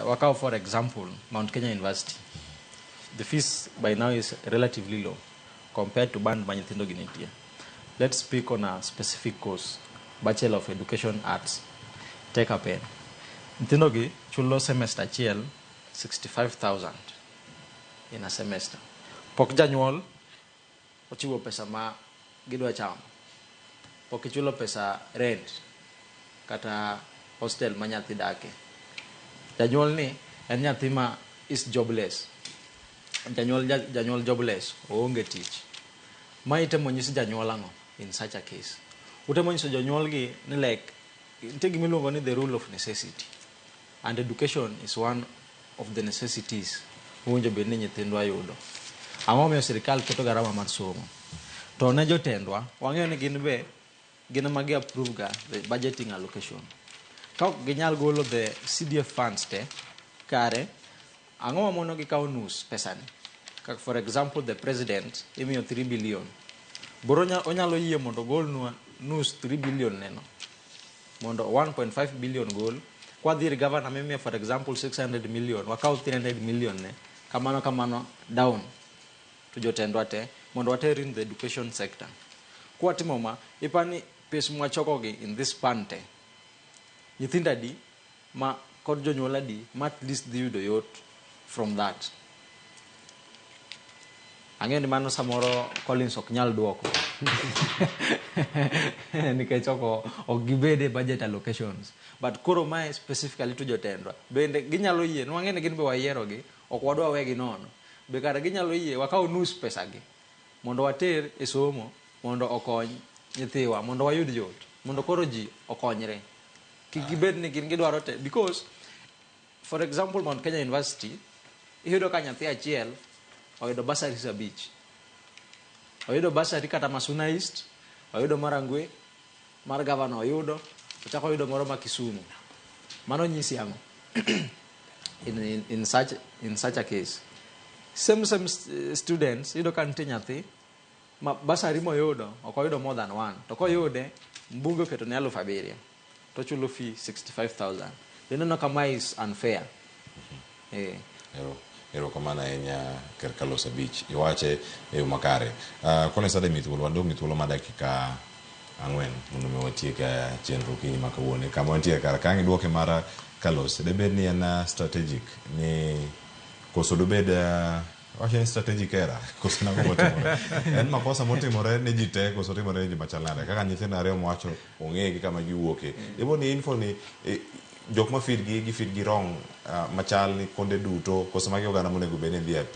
Wakao, for example, Mount Kenya University, the fees by now is relatively low compared to band Manyithindo Ginitia. Let's speak on a specific course, Bachelor of Education Arts. Take a pen. Nthindogi chulo semester chiel 65,000 in a semester. Pok janyuol ochiwo pesa ma gidwa chamo. Pok ichulo pesa rent kata hostel ma nyathi dake. Janyuol ni en nyathi ma is jobless. Janyuol jobless, oonge tich. Ma itemo nyisi janyuol ang'o in such a case. Utemo nyiso janyuol gi ni like ntie gimiluongo ni the rule of necessity. And education is one of the necessities owinjo bed ni nyithindwa yudo. Ang'o omiyo sirikal keto garama mar somo. To ne jotendwa, wang'eyo ni gin ma gi approve ga the budgeting allocation. Ka ok ginyal golo the CDF funds te kare, ang'o mamono gikawo nus pesani. For example, the president imiyo 3 billion. Boro onyalo yie mondo gol nus 3 billion neno. Mondo 1.5 billion gol. Kwa dhiri governor mimiyo for example 600 million. Wakaw 300 million ne. Kamano down to jotendwa te. Mondo water in the education sector. Kwa timoma, ipani pes mwachoko gi in this pante. Nyithinda di, ma kod jonyuola di, ma at least dhi yudo yot from that. Ang'eyo ni mano samoro Collins ok nyal duoko. Nikech ok gibede budget allocations. But koro mae specifically to jotendwa. Bende ginyalo yie, nwang'e ni gin be wayiero gi, ok wadwa wegi nono. Be kare ginyalo yie, wakaw nus pesa gi. Mondo water e somo, mondo okony nyithiwa, mondo wayud yot. Mondo koro ji okonyre. Kik gibed ni gin gidwaro te. Because, for example, Mount Kenya University, iyudo ka nyathi achiel, oyudo basari abich. Oyudo basari kata Masuna East, oyudo Marangwe, mar governor oyudo, ochako oyudo moro ma Kisumu. Mano nyisi ang'o. in such a case. Same students, iyudo ka nitie nyathi, ma basari moyudo, ok oyudo more than one. To koyude, mbunge oketo ne 7,000. To chulo fee 65,000. Neno kama is unfair. Ero kamana enya Carlos Abich iwache e makare. Kone sada mithuolo wando mithuolo ma dakika 4 mondo me watieka chenro kiny makawuone. Kama wantie kar kangi duoke mara Carlos debed ni en strategic ni koso dobed wacha strategic era koso na motimore. En makosa motimore ne jite koso timore ne machalnade kaka nyithindo ariyo mwacho ong'e kama giwuoke. Ebo ni info ni jok ma feed gi feed gi wrong machal ni konde duto koso magi oganda monego bene dhia